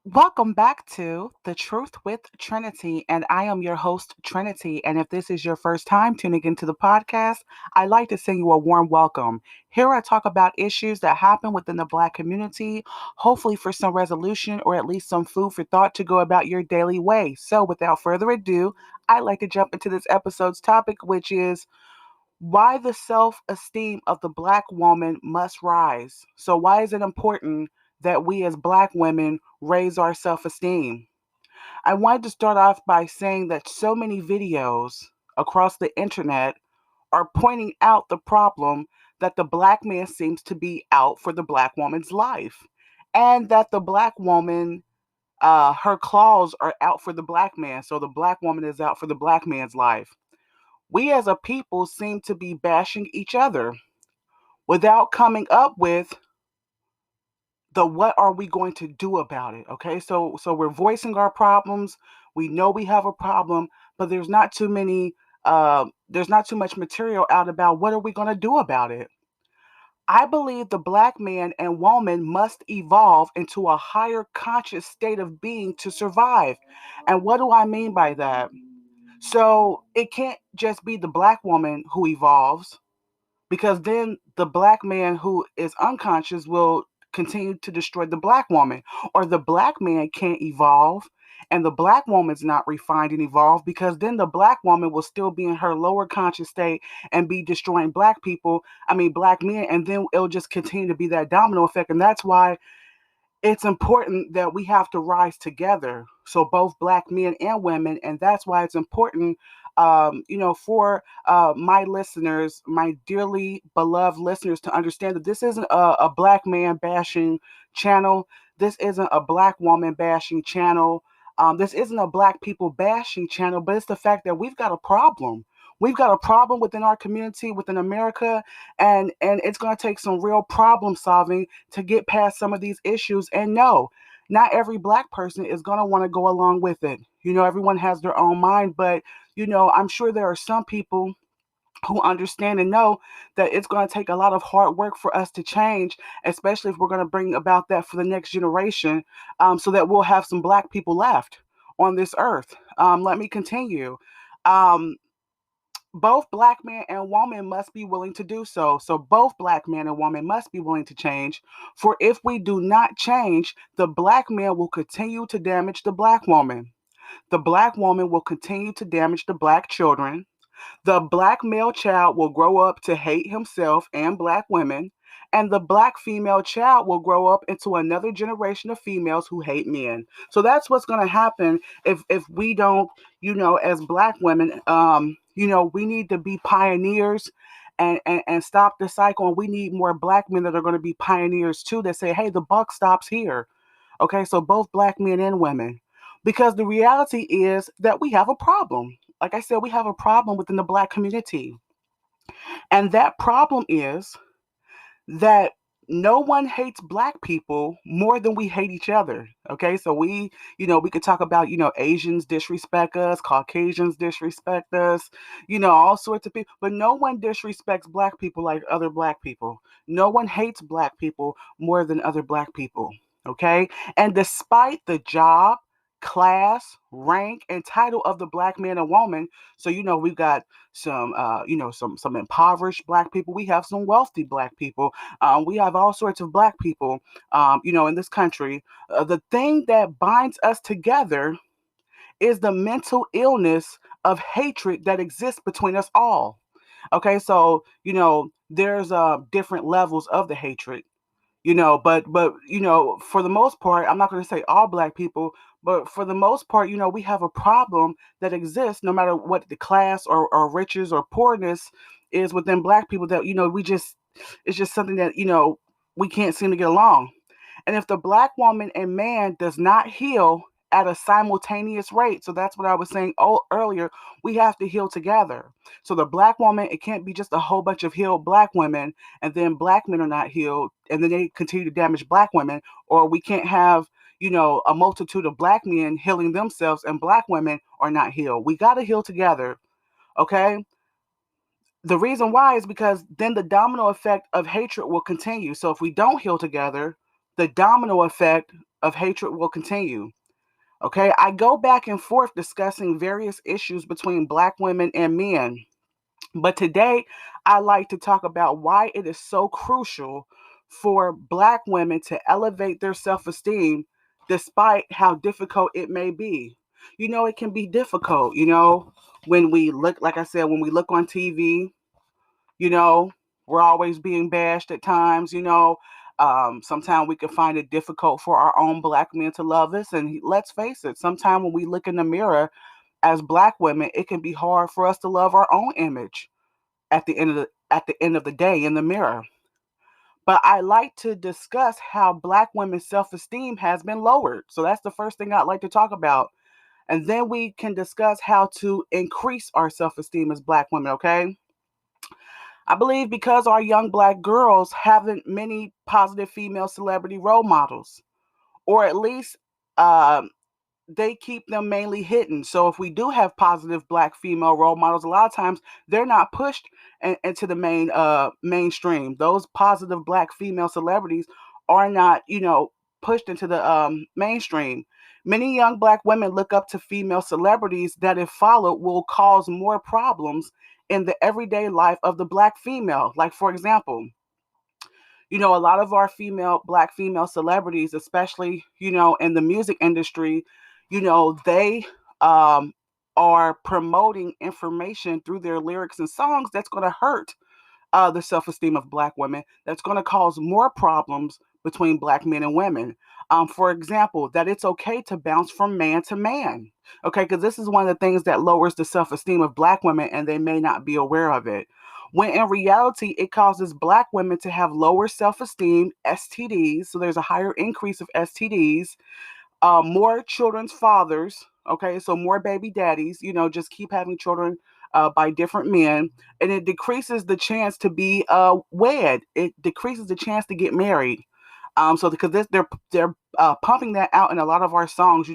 Welcome back to The Truth with Trinity, and I am your host, Trinity. And if this is your first time tuning into the podcast, I'd like to send you a warm welcome. Here I talk about issues that happen within the Black community, hopefully for some resolution or at least some food for thought to go about your daily way. So, without further ado, I'd like to jump into this episode's topic, which is why the self esteem of the Black woman must rise. So, why is it important that we as Black women raise our self esteem? I wanted to start off by saying that so many videos across the internet are pointing out the problem that the Black man seems to be out for the Black woman's life, and that the Black woman, her claws are out for the Black man, so the Black woman is out for the Black man's life. We as a people seem to be bashing each other without coming up with the what are we going to do about it. Okay, so we're voicing our problems. We know we have a problem, but there's not too much material out about what are we going to do about it. I believe the Black man and woman must evolve into a higher conscious state of being to survive. And what do I mean by that? So it can't just be the Black woman who evolves, because then the Black man who is unconscious will continue to destroy the Black woman, or the Black man can't evolve and the Black woman's not refined and evolved, because then the Black woman will still be in her lower conscious state and be destroying Black men, and then it'll just continue to be that domino effect. And that's why it's important that we have to rise together. So both Black men and women, and that's why it's important, for my listeners, my dearly beloved listeners, to understand that this isn't a Black man bashing channel. This isn't a Black woman bashing channel. This isn't a Black people bashing channel, but it's the fact that we've got a problem. We've got a problem within our community, within America, and it's going to take some real problem solving to get past some of these issues. And no, not every Black person is going to want to go along with it. Everyone has their own mind, but I'm sure there are some people who understand and know that it's going to take a lot of hard work for us to change, especially if we're going to bring about that for the next generation, so that we'll have some Black people left on this earth. Let me continue. Um, Both Black man and woman must be willing to do so. So both Black man and woman must be willing to change. For if we do not change, the Black man will continue to damage the Black woman. The Black woman will continue to damage the Black children. The Black male child will grow up to hate himself and Black women, and the Black female child will grow up into another generation of females who hate men. So that's what's going to happen if we don't, as Black women, we need to be pioneers. And stop the cycle. And we need more Black men that are going to be pioneers too, that say, hey, the buck stops here. Okay, so both Black men and women. Because the reality is that we have a problem. Like I said, we have a problem within the Black community. And that problem is that no one hates Black people more than we hate each other. Okay, so we could talk about, Asians disrespect us, Caucasians disrespect us, all sorts of people, but no one disrespects Black people like other Black people. No one hates Black people more than other Black people. Okay, and despite the job, class, rank, and title of the Black man and woman, so we've got some impoverished Black people, we have some wealthy Black people, we have all sorts of Black people, in this country. The thing that binds us together is the mental illness of hatred that exists between us all. Okay, so there's different levels of the hatred. But for the most part, I'm not going to say all Black people, but for the most part, we have a problem that exists no matter what the class or riches or poorness is within Black people, that it's just something that we can't seem to get along. And if the Black woman and man does not heal at a simultaneous rate, so that's what I was saying earlier, we have to heal together. So the Black woman, it can't be just a whole bunch of healed Black women and then Black men are not healed and then they continue to damage Black women. Or we can't have a multitude of Black men healing themselves and Black women are not healed. We got to heal together. Okay, the reason why is because then the domino effect of hatred will continue. So if we don't heal together, the domino effect of hatred will continue. Okay, I go back and forth discussing various issues between black women and men. But today, I like to talk about why it is so crucial for black women to elevate their self esteem despite how difficult it may be. It can be difficult, when we look, like I said, when we look on TV, you know, we're always being bashed at times, sometimes we can find it difficult for our own black men to love us. And let's face it, sometimes when we look in the mirror as black women, it can be hard for us to love our own image at the end of the day in the mirror. But I like to discuss how black women's self-esteem has been lowered. So that's the first thing I'd like to talk about. And then we can discuss how to increase our self-esteem as black women, okay? I believe because our young black girls haven't many positive female celebrity role models, or at least um, they keep them mainly hidden. So if we do have positive black female role models, a lot of times they're not pushed into the mainstream. Those positive black female celebrities are not, pushed into the mainstream. Many young black women look up to female celebrities that, if followed, will cause more problems in the everyday life of the black female. Like, for example, a lot of our black female celebrities, especially, in the music industry, they um, are promoting information through their lyrics and songs that's going to hurt the self esteem of black women, that's going to cause more problems between black men and women. For example, that it's okay to bounce from man to man. Okay, because this is one of the things that lowers the self esteem of black women, and they may not be aware of it. When in reality, it causes black women to have lower self esteem, STDs. So there's a higher increase of STDs, more children's fathers. Okay, so more baby daddies, just keep having children by different men, and it decreases the chance to be wed. It decreases the chance to get married. So because they're pumping that out in a lot of our songs.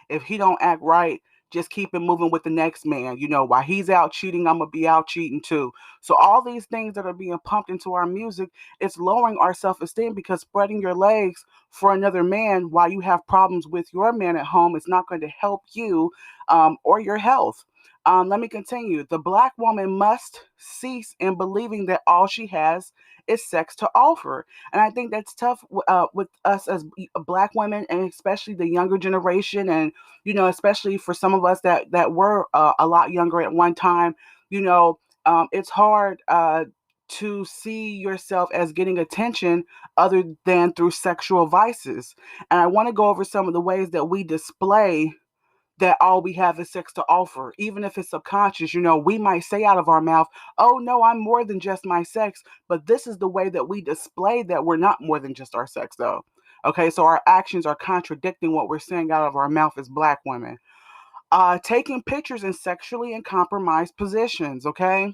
If he don't act right, just keep it moving with the next man. While he's out cheating, I'm gonna be out cheating too. So all these things that are being pumped into our music, it's lowering our self-esteem, because spreading your legs for another man while you have problems with your man at home is not going to help you or your health. Let me continue. The black woman must cease in believing that all she has is sex to offer. And I think that's tough with us as black women, and especially the younger generation. And, especially for some of us that were a lot younger at one time, it's hard to see yourself as getting attention other than through sexual vices. And I want to go over some of the ways that we display that all we have is sex to offer. Even if it's subconscious, we might say out of our mouth, oh no, I'm more than just my sex. But this is the way that we display that we're not more than just our sex, though. Okay, so our actions are contradicting what we're saying out of our mouth as black women. Taking pictures in sexually and compromised positions, okay?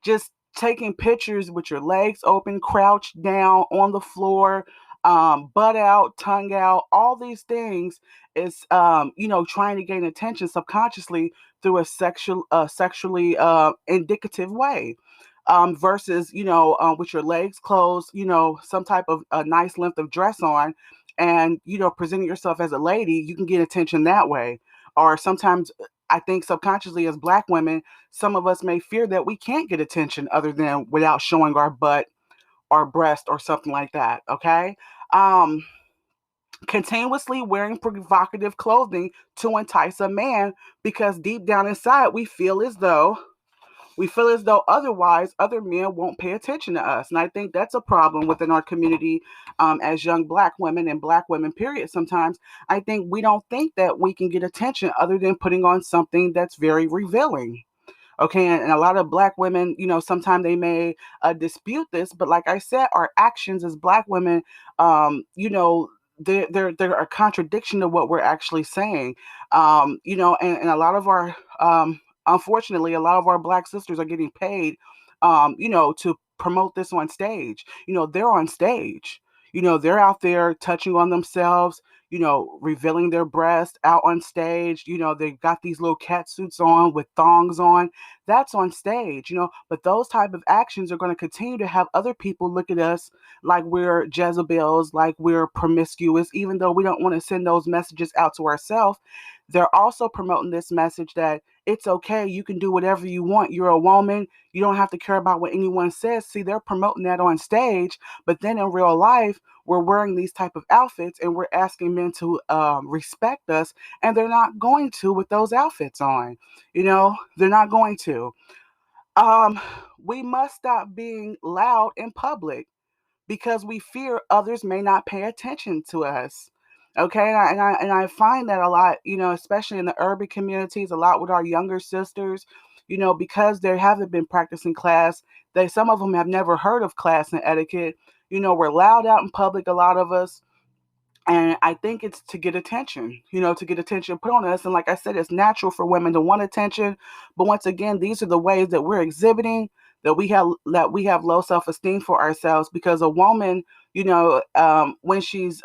Just taking pictures with your legs open, crouched down on the floor, butt out, tongue out, all these things is, trying to gain attention subconsciously through a sexually indicative way. Versus, with your legs closed, some type of a nice length of dress on, and, presenting yourself as a lady, you can get attention that way. Or sometimes I think subconsciously as black women, some of us may fear that we can't get attention other than without showing our butt, our breast, or something like that. Okay. Um, Continuously wearing provocative clothing to entice a man, because deep down inside we feel as though otherwise other men won't pay attention to us. And I think that's a problem within our community, as young black women and black women, period. Sometimes I think we don't think that we can get attention other than putting on something that's very revealing. Okay, and a lot of black women, sometimes they may dispute this, but like I said, our actions as black women, they're a contradiction to what we're actually saying. And a lot of our, unfortunately, a lot of our black sisters are getting paid, to promote this on stage. They're on stage. They're out there touching on themselves, revealing their breasts out on stage. They've got these little cat suits on with thongs on. That's on stage, but those type of actions are going to continue to have other people look at us like we're Jezebels, like we're promiscuous, even though we don't want to send those messages out to ourselves. They're also promoting this message that it's okay, you can do whatever you want. You're a woman, you don't have to care about what anyone says. See, they're promoting that on stage, but then in real life, we're wearing these type of outfits and we're asking men to respect us, and they're not going to with those outfits on. They're not going to. Um, we must stop being loud in public because we fear others may not pay attention to us. Okay, and I find that a lot, especially in the urban communities, a lot with our younger sisters, because they haven't been practicing class. Some of them have never heard of class and etiquette. We're loud out in public, a lot of us, and I think it's to get attention, to get attention put on us. And like I said, it's natural for women to want attention. But once again, these are the ways that we're exhibiting that we have low self-esteem for ourselves, because a woman, when she's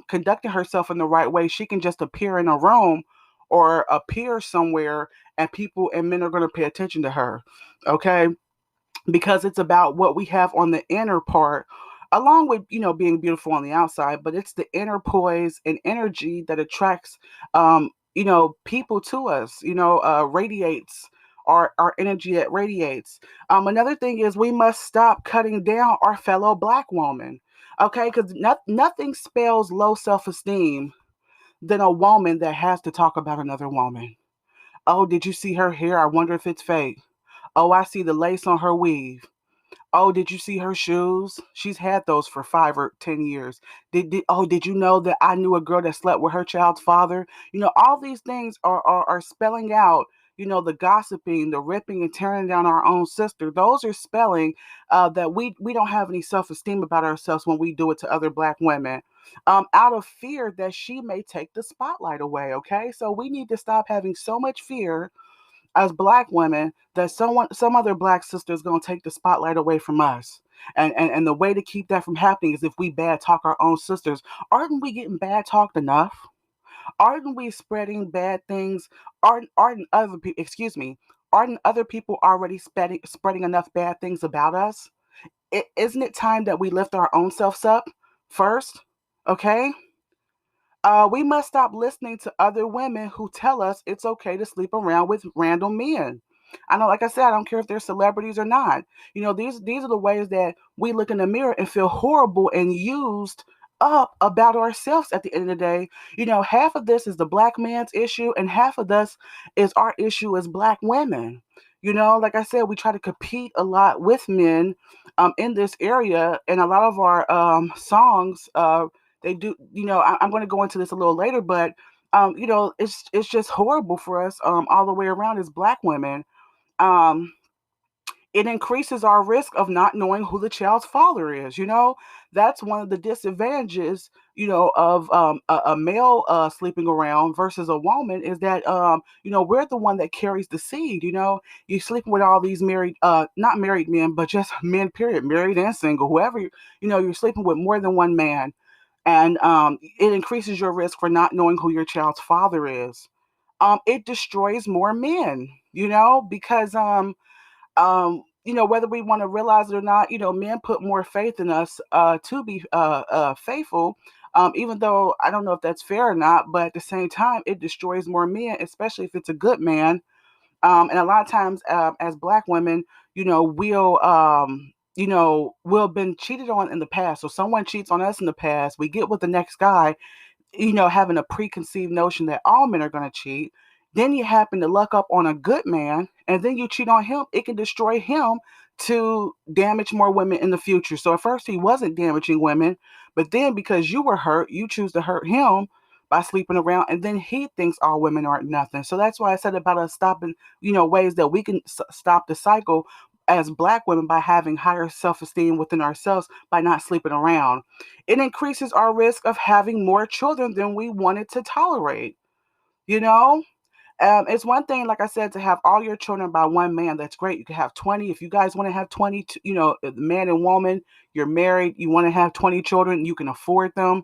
conducting herself in the right way, she can just appear in a room or appear somewhere, and people and men are going to pay attention to her. Okay, because it's about what we have on the inner part, along with being beautiful on the outside, but it's the inner poise and energy that attracts people to us, radiates our energy that radiates. Another thing is we must stop cutting down our fellow black woman. Okay, because nothing spells low self-esteem than a woman that has to talk about another woman. Oh, did you see her hair? I wonder if it's fake. Oh, I see the lace on her weave. Oh, did you see her shoes? She's had those for 5 or 10 years. Did you know that I knew a girl that slept with her child's father? All these things are spelling out, the gossiping, the ripping and tearing down our own sister. Those are spelling that we don't have any self-esteem about ourselves when we do it to other black women. Out of fear that she may take the spotlight away. Okay, so we need to stop having so much fear as black women that some other black sister is going to take the spotlight away from us. And the way to keep that from happening is if we bad talk our own sisters. Aren't we getting bad talked enough? Aren't we spreading bad things? Aren't other people, excuse me, aren't other people already spreading enough bad things about us? Isn't it time that we lift our own selves up first? Okay, we must stop listening to other women who tell us it's okay to sleep around with random men. I know, like I said, I don't care if they're celebrities or not. These are the ways that we look in the mirror and feel horrible and used up about ourselves at the end of the day. Half of this is the black man's issue, and half of this is our issue as black women. Like I said, we try to compete a lot with men in this area, and a lot of our songs they do. I'm going to go into this a little later, but it's just horrible for us all the way around as black women. Um, it increases our risk of not knowing who the child's father is. That's one of the disadvantages, of a male sleeping around versus a woman, is that we're the one that carries the seed. You're sleeping with all these married, not married men, but just men, period, married and single, whoever. You're sleeping with more than one man, and it increases your risk for not knowing who your child's father is. It destroys more men, because whether we want to realize it or not, men put more faith in us to be faithful. Even though I don't know if that's fair or not, but at the same time, it destroys more men, especially if it's a good man. And a lot of times, as black women, we'll have been cheated on in the past. So someone cheats on us in the past, we get with the next guy, having a preconceived notion that all men are going to cheat. Then you happen to luck up on a good man, and then you cheat on him. It can destroy him to damage more women in the future. So at first he wasn't damaging women, but then because you were hurt, you choose to hurt him by sleeping around, and then he thinks all women aren't nothing. So that's why I said about us stopping, ways that we can stop the cycle as black women by having higher self-esteem within ourselves by not sleeping around. It increases our risk of having more children than we wanted to tolerate, you know? It's one thing, like I said, to have all your children by one man. That's great. You can have 20 if you guys want to have 20. Man and woman, you're married, you want to have 20 children, you can afford them.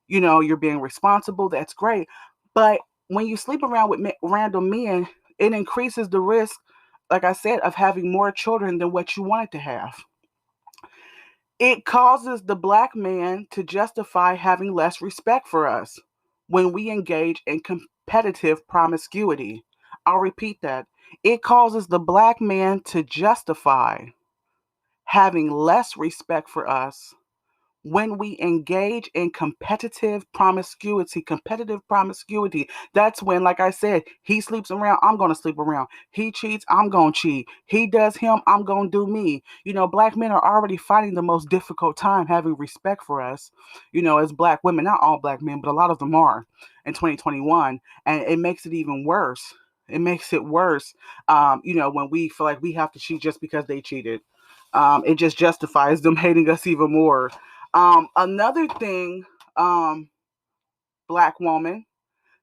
You're being responsible. That's great. But when you sleep around with random men, it increases the risk, like I said, of having more children than what you wanted to have. It causes the black man to justify having less respect for us when we engage in competitive promiscuity. I'll repeat that. It causes the black man to justify having less respect for us when we engage in competitive promiscuity. That's when, like I said, he sleeps around, I'm going to sleep around. He cheats, I'm going to cheat. He does him, I'm going to do me. Black men are already fighting the most difficult time having respect for us, as black women. Not all black men, but a lot of them are in 2021. And it makes it even worse. It makes it worse, when we feel like we have to cheat just because they cheated. It just justifies them hating us even more. Another thing, black woman,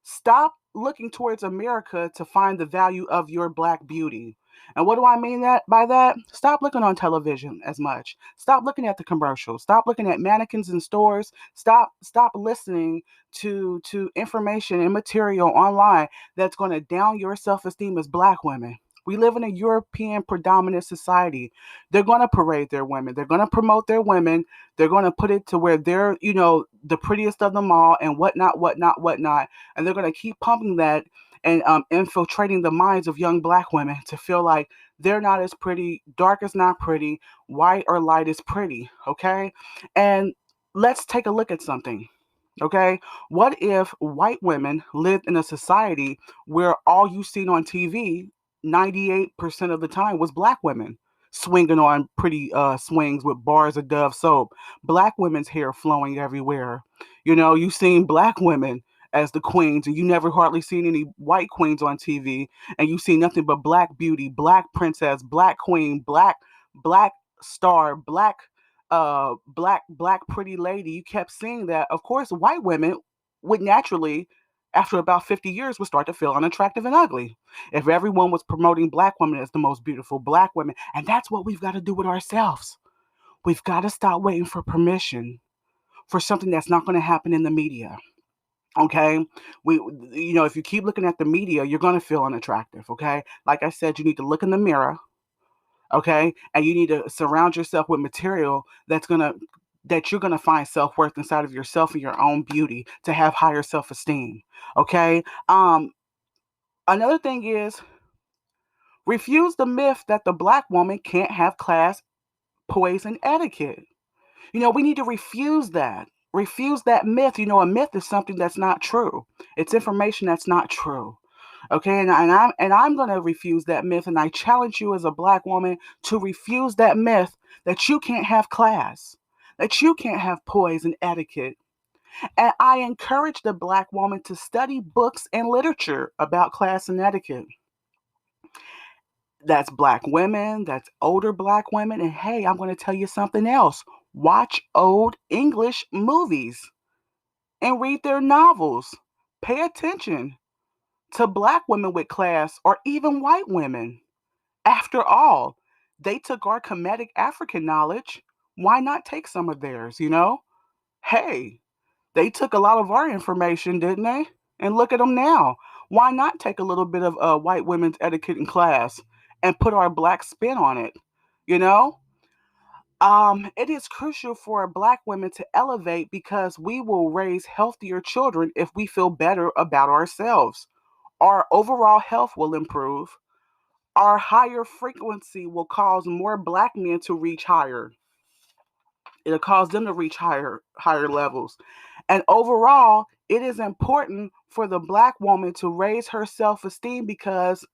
stop looking towards America to find the value of your black beauty. And what do I mean that by that? Stop looking on television as much. Stop looking at the commercials. Stop looking at mannequins in stores. Stop listening to information and material online that's going to down your self-esteem as black women. We live in a European predominant society. They're going to parade their women. They're going to promote their women. They're going to put it to where they're, the prettiest of them all and whatnot, whatnot, whatnot. And they're going to keep pumping that and infiltrating the minds of young black women to feel like they're not as pretty, dark is not pretty, white or light is pretty, okay? And let's take a look at something, okay? What if white women lived in a society where all you seen on TV 98% of the time was black women swinging on pretty swings with bars of Dove soap, black women's hair flowing everywhere. You've seen black women as the queens, and you never hardly seen any white queens on TV, and you see nothing but black beauty, black princess, black queen, black star, black pretty lady. You kept seeing that. Of course, white women would naturally, after about 50 years, would start to feel unattractive and ugly. If everyone was promoting black women as the most beautiful black women, and that's what we've got to do with ourselves. We've got to stop waiting for permission for something that's not going to happen in the media. Okay, if you keep looking at the media, you're going to feel unattractive. Okay, like I said, you need to look in the mirror. Okay, and you need to surround yourself with material that you're gonna find self worth inside of yourself and your own beauty to have higher self esteem. Okay, another thing is refuse the myth that the black woman can't have class, poise, and etiquette. We need to refuse that. Refuse that myth. A myth is something that's not true. It's information that's not true. Okay, and I'm gonna refuse that myth, and I challenge you as a black woman to refuse that myth that you can't have class, that you can't have poise and etiquette. And I encourage the black woman to study books and literature about class and etiquette. That's black women, that's older black women. And hey, I'm going to tell you something else. Watch old English movies and read their novels. Pay attention to black women with class or even white women. After all, they took our comedic African knowledge. Why not take some of theirs? Hey, they took a lot of our information, didn't they? And look at them now. Why not take a little bit of white women's etiquette in class and put our black spin on it? You know? It is crucial for black women to elevate because we will raise healthier children if we feel better about ourselves. Our overall health will improve. Our higher frequency will cause more black men to reach higher. It'll cause them to reach higher levels. And overall, it is important for the black woman to raise her self-esteem because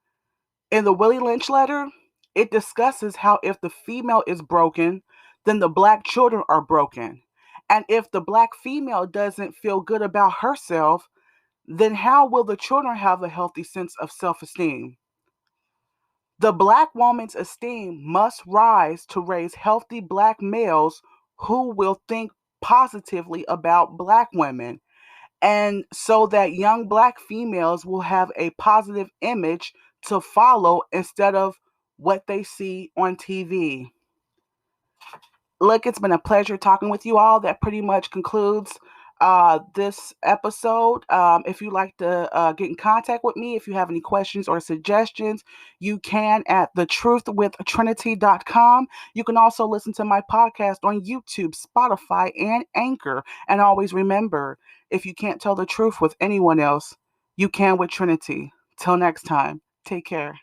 in the Willie Lynch letter, it discusses how if the female is broken, then the black children are broken. And if the black female doesn't feel good about herself, then how will the children have a healthy sense of self-esteem? The black woman's esteem must rise to raise healthy black males who will think positively about black women. and so that young Black females will have a positive image to follow instead of what they see on TV. Look, it's been a pleasure talking with you all. That pretty much concludes this episode. If you'd like to get in contact with me, if you have any questions or suggestions, you can at thetruthwithtrinity.com. You can also listen to my podcast on YouTube, Spotify, and Anchor. And always remember, if you can't tell the truth with anyone else, you can with Trinity. Till next time, take care.